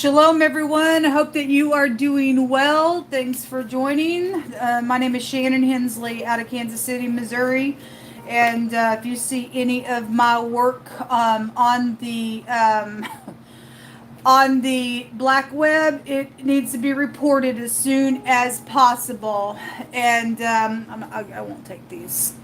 Shalom, everyone. I hope that you are doing well. Thanks for joining. My name is Shannon Hensley out of Kansas City, Missouri. And if you see any of my work on the black web, it needs to be reported as soon as possible. And I won't take these.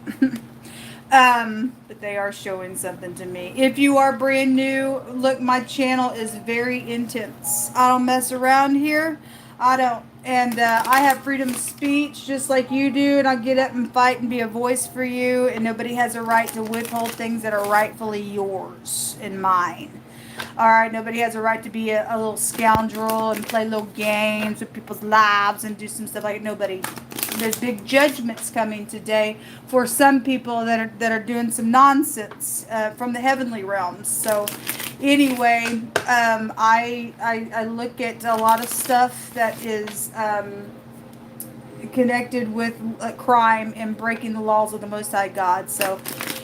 But they are showing something to me. If you are brand new, look, my channel is very intense. I don't mess around here. I don't. And I have freedom of speech just like you do. And I'll get up and fight and be a voice for you. And nobody has a right to withhold things that are rightfully yours and mine. All right, nobody has a right to be a little scoundrel and play little games with people's lives and do some stuff like that. Nobody. There's big judgments coming today for some people that are doing some nonsense from the heavenly realms. So anyway, I look at a lot of stuff that is connected with crime and breaking the laws of the Most High God. So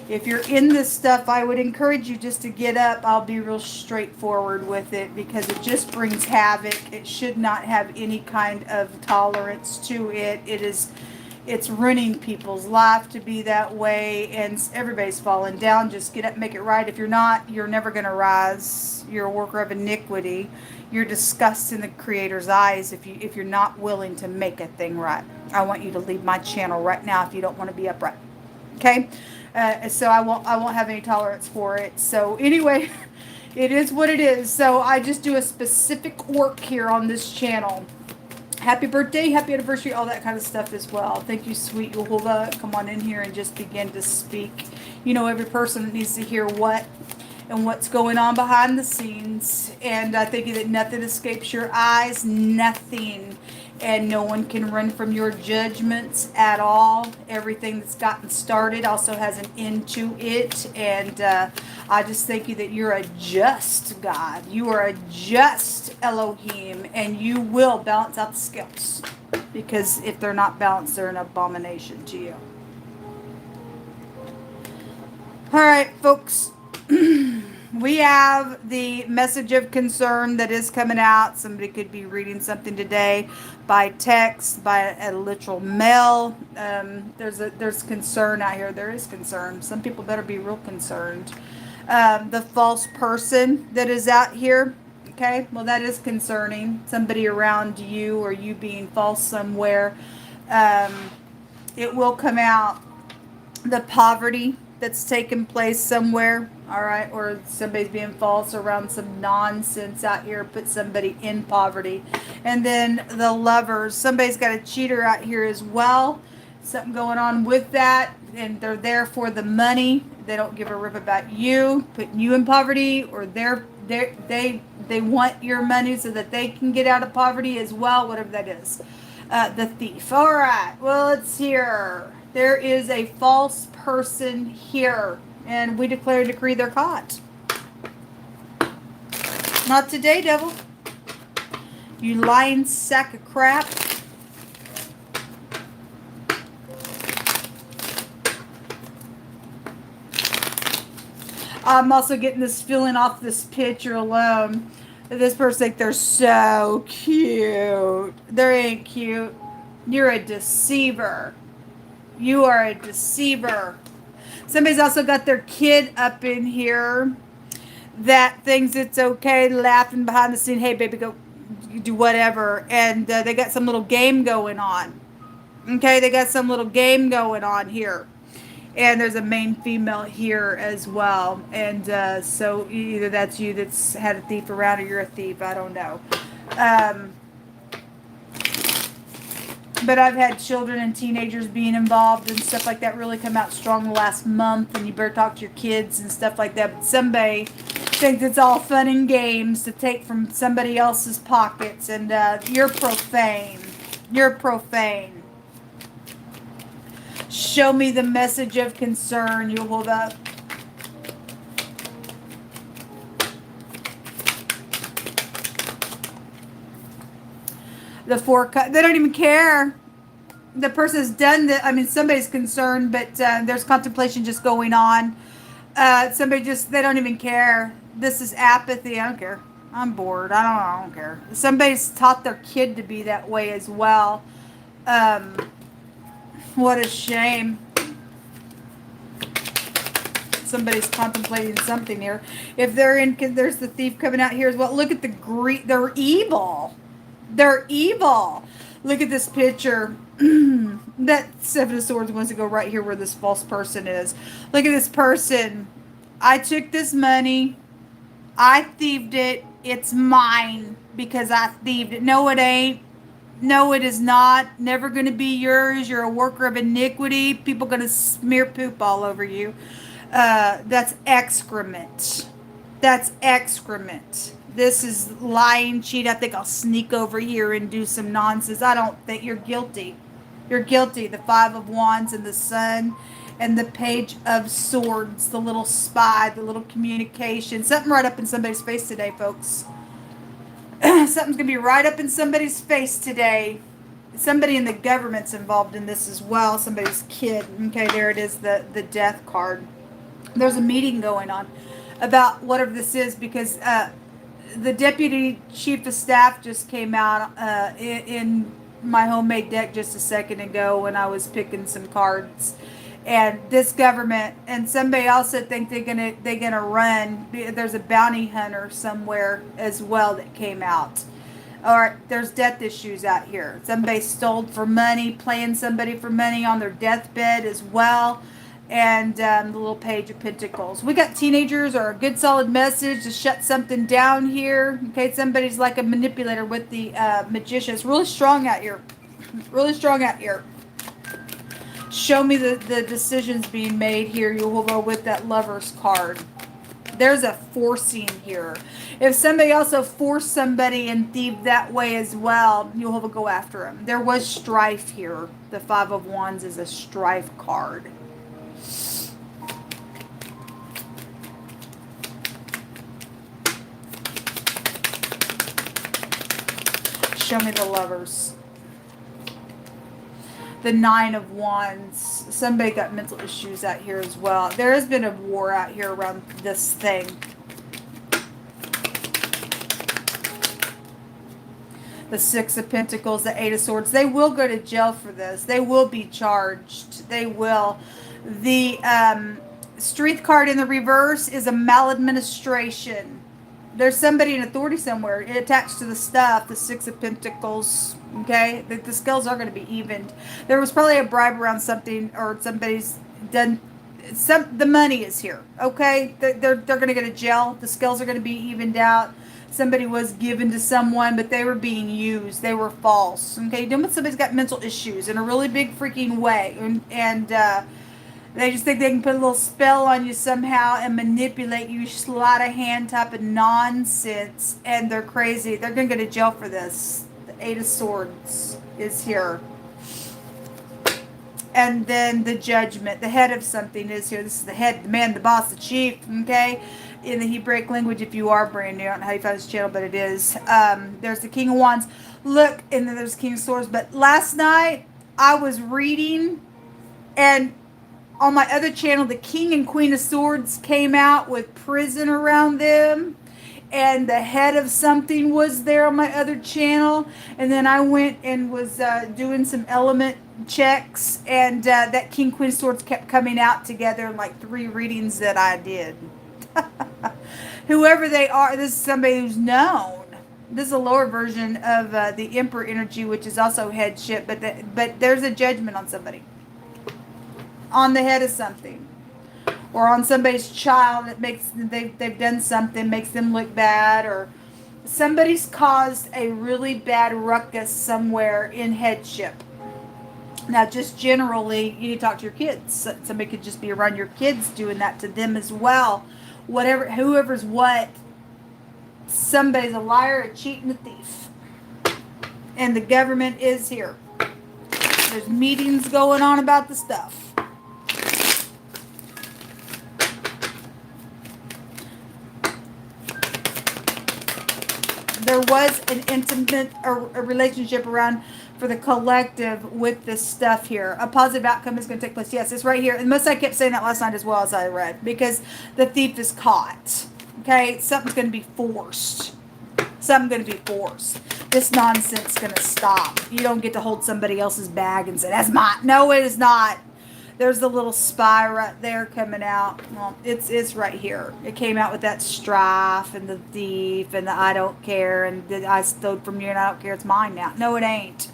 if you're in this stuff, I would encourage you just to get up. I'll be real straightforward with it because it just brings havoc. It should not have any kind of tolerance to it. It's ruining people's life to be that way, and everybody's falling down. Just get up, make it right. If you're not, you're never going to rise. You're a worker of iniquity. You're disgust in the Creator's eyes if you're not willing to make a thing right. I want you to leave my channel right now if you don't want to be upright. Okay? So I won't have any tolerance for it. So anyway, it is what it is. So I just do a specific work here on this channel. Happy birthday, happy anniversary, all that kind of stuff as well. Thank you, sweet Yehovah. Come on in here and just begin to speak. You know, every person needs to hear what and what's going on behind the scenes. And I think that nothing escapes your eyes, nothing. And no one can run from your judgments at all. Everything that's gotten started also has an end to it. And I just thank you that you're a just God. You are a just Elohim. And you will balance out the scales. Because if they're not balanced, they're an abomination to you. All right, folks. We have the message of concern that is coming out. Somebody could be reading something today by text, by a literal mail. There's concern out here. There is concern. Some people better be real concerned. The false person that is out here. Okay, well, that is concerning. Somebody around you or you being false somewhere. It will come out. The poverty that's taken place somewhere, all right, or somebody's being false around some nonsense out here, put somebody in poverty. And then the lovers, somebody's got a cheater out here as well, something going on with that, and they're there for the money. They don't give a rip about you, putting you in poverty, or they want your money so that they can get out of poverty as well, whatever that is. The thief. All right, well, it's here. There is a false person here, and we declare and decree they're caught. Not today, devil. You lying sack of crap. I'm also getting this feeling off this picture alone. This person thinks they're so cute. They ain't cute. You're a deceiver. You are a deceiver. Somebody's also got their kid up in here that thinks it's okay, laughing behind the scene. Hey, baby, go do whatever. And they got some little game going on. Okay, they got some little game going on here. And there's a main female here as well. And so either that's you that's had a thief around or you're a thief. I don't know. But I've had children and teenagers being involved and stuff like that really come out strong the last month, and you better talk to your kids and stuff like that. But somebody thinks it's all fun and games to take from somebody else's pockets, and you're profane. You're profane. Show me the message of concern, you hold up. The four, they don't even care. The person's done that. I mean, somebody's concerned, but there's contemplation just going on. Somebody just, they don't even care. This is apathy. I don't care. I'm bored. I don't care. Somebody's taught their kid to be that way as well. Um, what a shame. Somebody's contemplating something here. If they're in, there's the thief coming out here as well. Look at the greed. They're evil. They're evil. Look at this picture. That Seven of Swords wants to go right here where this false person is. Look at this person. I took this money. I thieved it. It's mine because I thieved it. No, it ain't. No, it is not. Never going to be yours. You're a worker of iniquity. People going to smear poop all over you. That's excrement. That's excrement. This is lying, cheat. I think I'll sneak over here and do some nonsense. I don't think you're guilty. You're guilty. The Five of Wands and the Sun and the Page of Swords, the little spy, the little communication. Something right up in somebody's face today, folks. Something's going to be right up in somebody's face today. Somebody in the government's involved in this as well. Somebody's kid. Okay, there it is, the death card. There's a meeting going on about whatever this is because the deputy chief of staff just came out in my homemade deck just a second ago when I was picking some cards. And this government and somebody else that think they're gonna run. There's a bounty hunter somewhere as well that came out. All right, there's death issues out here. Somebody stole for money, playing somebody for money on their deathbed as well. And the little Page of Pentacles. We got teenagers or a good solid message to shut something down here. Okay, somebody's like a manipulator with the Magician. It's really strong out here. Really strong out here. Show me the decisions being made here. You will go with that Lover's card. There's a forcing here. If somebody also forced somebody and thieved that way as well, you will go after them. There was strife here. The Five of Wands is a strife card. Show me the Lovers. The Nine of Wands. Somebody got mental issues out here as well. There has been a war out here around this thing. The Six of Pentacles, the Eight of Swords. They will go to jail for this. They will be charged. They will. The Strength card in the reverse is a maladministration. There's somebody in authority somewhere attached to the stuff, the Six of Pentacles, okay? The scales are going to be evened. There was probably a bribe around something, or somebody's done, the money is here, okay? They're going to go to jail. The scales are going to be evened out. Somebody was given to someone, but they were being used. They were false, okay? Dealing with somebody's got mental issues in a really big freaking way, and they just think they can put a little spell on you somehow and manipulate you, sleight of hand type of nonsense, and they're crazy. They're going to go to jail for this. The Eight of Swords is here. And then the Judgment, the head of something is here. This is the head, the man, the boss, the chief, okay? In the Hebraic language, if you are brand new, I don't know how you found this channel, but it is. There's the King of Wands. Look, and then there's King of Swords. But last night, I was reading, and on my other channel, the King and Queen of Swords came out with prison around them. And the head of something was there on my other channel. And then I went and was doing some element checks. And that King, Queen of Swords kept coming out together in like 3 readings that I did. Whoever they are, this is somebody who's known. This is a lower version of the Emperor energy, which is also headship. But there's a judgment on somebody. On the head of something, or on somebody's child that makes they've done something makes them look bad, or somebody's caused a really bad ruckus somewhere in headship. Now, just generally, you need to talk to your kids. Somebody could just be around your kids doing that to them as well. Whatever, whoever's what. Somebody's a liar, a cheat, and a thief, and the government is here. There's meetings going on about the stuff. There was an intimate a relationship around for the collective with this stuff here. A positive outcome is going to take place. Yes, it's right here. And most I kept saying that last night as well as I read. Because the thief is caught. Okay? Something's going to be forced. Something's going to be forced. This nonsense is going to stop. You don't get to hold somebody else's bag and say, that's mine. No, it is not. There's the little spy right there coming out. Well, it's right here. It came out with that strife and the thief and the I don't care and the I stole from you and I don't care. It's mine now. No, it ain't.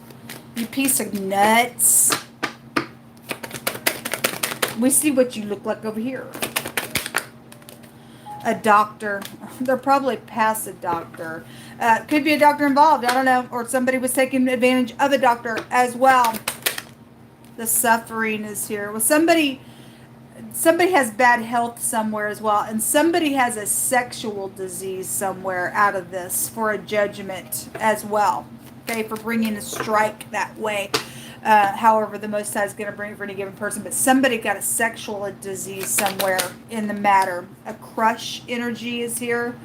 You piece of nuts. We see what you look like over here. A doctor. They're probably past a doctor. Could be a doctor involved. I don't know. Or somebody was taking advantage of a doctor as well. The suffering is here. Well, somebody has bad health somewhere as well. And somebody has a sexual disease somewhere out of this for a judgment as well. Okay, for bringing a strike that way. However, the Most High is going to bring it for any given person. But somebody got a sexual disease somewhere in the matter. A crush energy is here.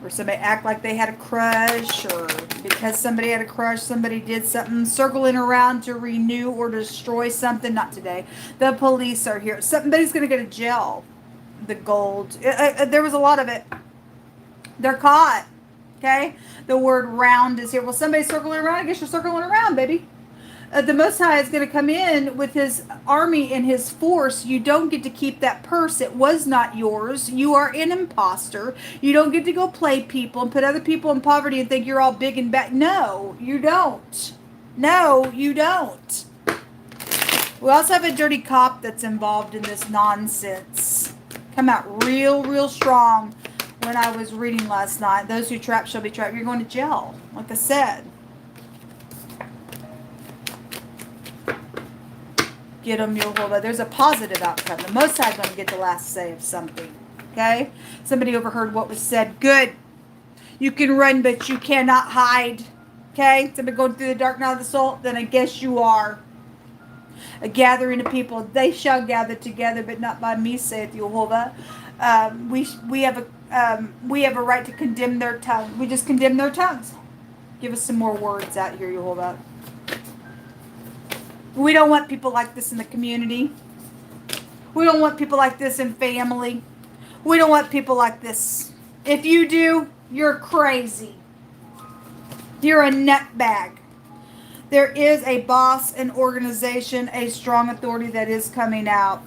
Or somebody act like they had a crush. Or because somebody had a crush, somebody did something. Circling around to renew or destroy something. Not today. The police are here. Somebody's going to go to jail. The gold. There was a lot of it. They're caught. Okay? The word round is here. Well, somebody's circling around. I guess you're circling around, baby. The Most High is going to come in with his army and his force. You don't get to keep that purse. It was not yours. You are an imposter. You don't get to go play people and put other people in poverty and think you're all big and bad. No, you don't. No, you don't. We also have a dirty cop that's involved in this nonsense. Come out real strong when I was reading last night. Those who trap shall be trapped. You're going to jail, like I said. Get them, Yehovah. There's a positive outcome. The Most High is going to get the last say of something. Okay? Somebody overheard what was said. Good. You can run, but you cannot hide. Okay? Somebody going through the dark night of the soul? Then I guess you are. A gathering of people. They shall gather together, but not by me, saith Yehovah. We have a right to condemn their tongue. We just condemn their tongues. Give us some more words out here, Yehovah. We don't want people like this in the community. We don't want people like this in family. We don't want people like this. If you do, you're crazy. You're a nutbag. There is a boss, an organization, a strong authority that is coming out.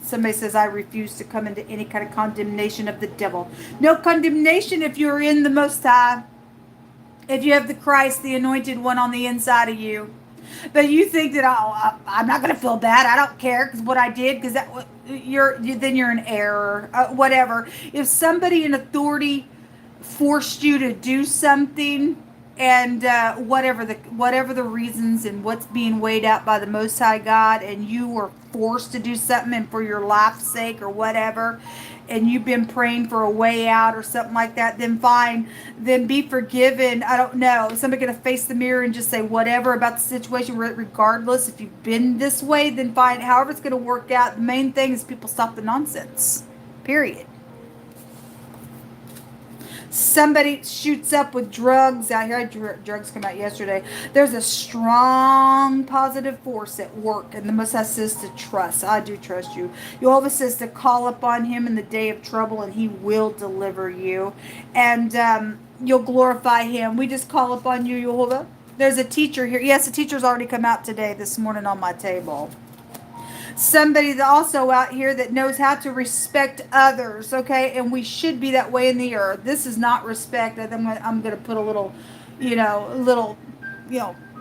Somebody says, I refuse to come into any kind of condemnation of the devil. No condemnation if you're in the Most High. If you have the Christ, the anointed one on the inside of you. But you think that I'm not going to feel bad. I don't care because what I did, because then you're in error. Whatever. If somebody in authority forced you to do something, and whatever the reasons and what's being weighed out by the Most High God, and you were forced to do something, and for your life's sake or whatever, and you've been praying for a way out or something like that, then fine. Then be forgiven. I don't know. Is somebody going to face the mirror and just say whatever about the situation, regardless? If you've been this way, then fine. However it's going to work out, the main thing is people stop the nonsense. Period. Somebody shoots up with drugs out here. I had drugs come out yesterday. There's a strong positive force at work. And the Most High says to trust. I do trust you. Yehovah says to call upon him in the day of trouble and he will deliver you. And you'll glorify him. We just call upon you, Yehovah. There's a teacher here. Yes, the teacher's already come out today, this morning on my table. Somebody that also out here that knows how to respect others, okay? And we should be that way in the earth. This is not respect. I'm going to put a little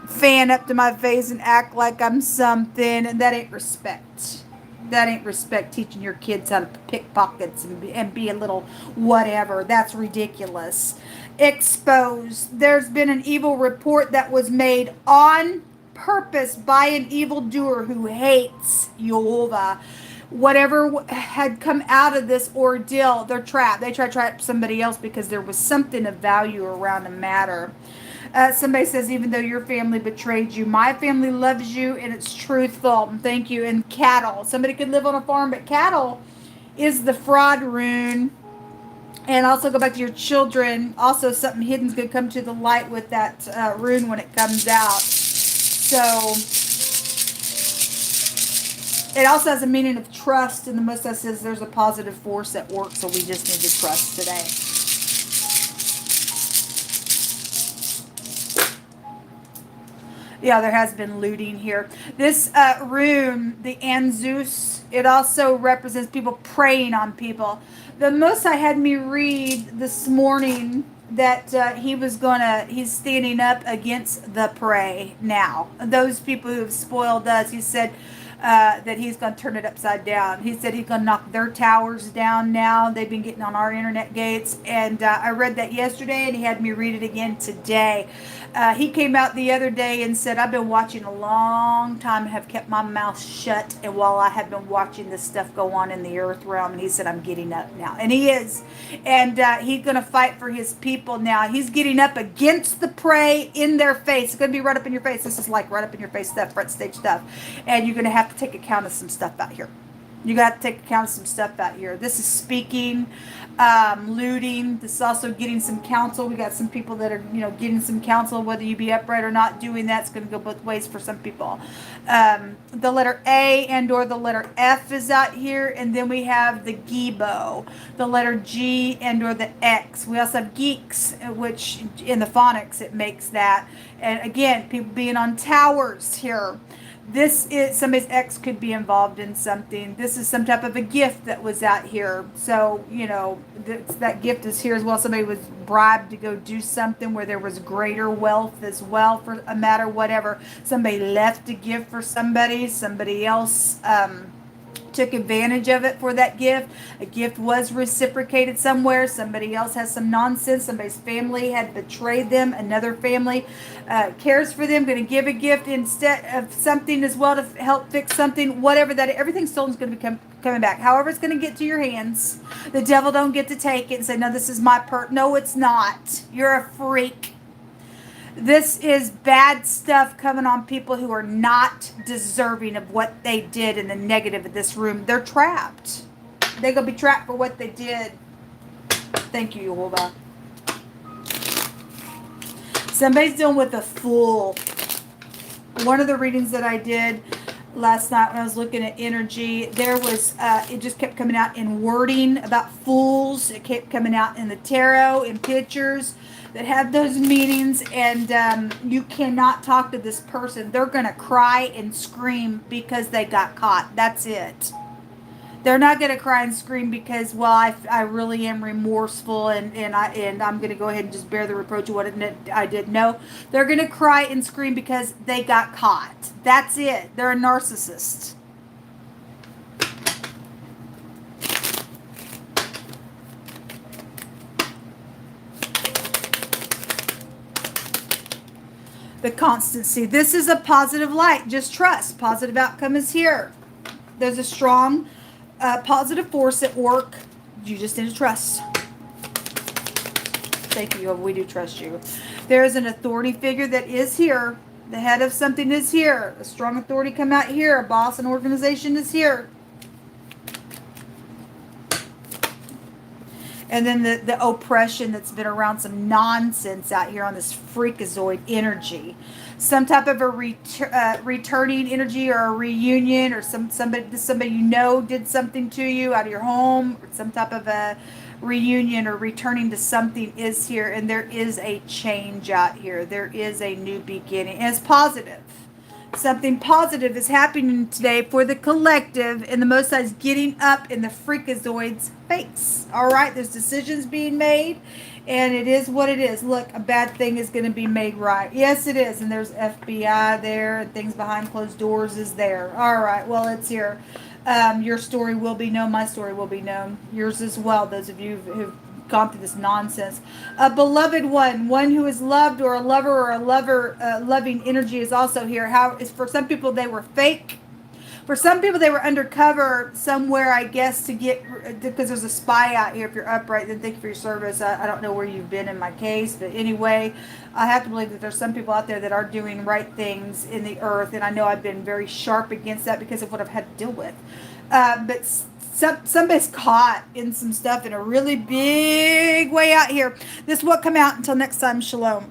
fan up to my face and act like I'm something. And that ain't respect. That ain't respect, teaching your kids how to pick pockets and be a little whatever. That's ridiculous. Exposed. There's been an evil report that was made on purpose by an evildoer who hates Yehovah. Whatever had come out of this ordeal, they're trapped. They try to trap somebody else because there was something of value around the matter. Somebody says, even though your family betrayed you, my family loves you and it's truthful. Thank you. And cattle. Somebody could live on a farm, but cattle is the fraud rune. And also go back to your children. Also, something hidden is going to come to the light with that rune when it comes out. So, it also has a meaning of trust, and the Most High says there's a positive force at work, so we just need to trust today. Yeah, there has been looting here. This room, the Anzus, it also represents people preying on people. The Most High had me read this morning that he's standing up against the prey now. Those people who have spoiled us, he said, that he's going to turn it upside down. He said he's going to knock their towers down now. They've been getting on our internet gates. And I read that yesterday, and he had me read it again today. He came out the other day and said, I've been watching a long time and have kept my mouth shut. And while I have been watching this stuff go on in the earth realm, and he said, I'm getting up now. And he is. And he's going to fight for his people now. He's getting up against the prey in their face. It's going to be right up in your face. This is like right up in your face stuff, front stage stuff. And you're going to have to take account of some stuff out here. You got to take account of some stuff out here. This is speaking, looting. This is also getting some counsel. We got some people that are, getting some counsel, whether you be upright or not doing that. It's going to go both ways for some people. The letter A and or the letter F is out here. And then we have the Gibo, the letter G and or the X. We also have geeks, which in the phonics, it makes that. And again, people being on towers here. This is somebody's ex could be involved in something. This is some type of a gift that was out here. So, that gift is here as well. Somebody was bribed to go do something where there was greater wealth as well for a matter, whatever. Somebody left a gift for somebody. Somebody else took advantage of it for that gift. A gift was reciprocated somewhere. Somebody else has some nonsense. Somebody's family had betrayed them. Another family cares for them, going to give a gift instead of something as well to help fix something. Whatever that, everything stolen is going to be coming back. However, it's going to get to your hands. The devil don't get to take it and say, no, this is my No, it's not. You're a freak. This is bad stuff coming on people who are not deserving of what they did in the negative of this room. They're trapped. They're going to be trapped for what they did. Thank you, Yehovah. Somebody's dealing with a fool. One of the readings that I did last night when I was looking at energy, there was, it just kept coming out in wording about fools. It kept coming out in the tarot, in pictures that have those meetings, and you cannot talk to this person. They're going to cry and scream because they got caught. That's it. They're not going to cry and scream because, well, I really am remorseful and I'm going to go ahead and just bear the reproach of what I did. No, they're going to cry and scream because they got caught. That's it. They're a narcissist. The constancy. This is a positive light. Just trust. Positive outcome is here. There's a strong positive force at work. You just need to trust. Thank you. We do trust you. There is an authority figure that is here. The head of something is here. A strong authority come out here. A boss, an organization is here. And then the oppression that's been around, some nonsense out here on this freakazoid energy. Some type of a returning energy or a reunion, or somebody did something to you out of your home, or some type of a reunion or returning to something is here. And there is a change out here. There is a new beginning. And it's positive. Something positive is happening today for the collective, and the Most High is getting up in the freakazoid's face. All right, there's decisions being made, and it is what it is. Look, a bad thing is going to be made right. Yes, it is, and there's FBI there, and things behind closed doors is there. All right, well, it's here. Your story will be known. My story will be known. Yours as well, those of you who've gone through this nonsense. A beloved one who is loved, or a lover, or a loving energy is also here. How is for some people they were fake. For some people they were undercover somewhere, I guess, because there's a spy out here. If you're upright, then thank you for your service. I don't know where you've been in my case, but anyway, I have to believe that there's some people out there that are doing right things in the earth, and I know I've been very sharp against that because of what I've had to deal with. But somebody's caught in some stuff in a really big way out here. This will come out. Until next time, shalom.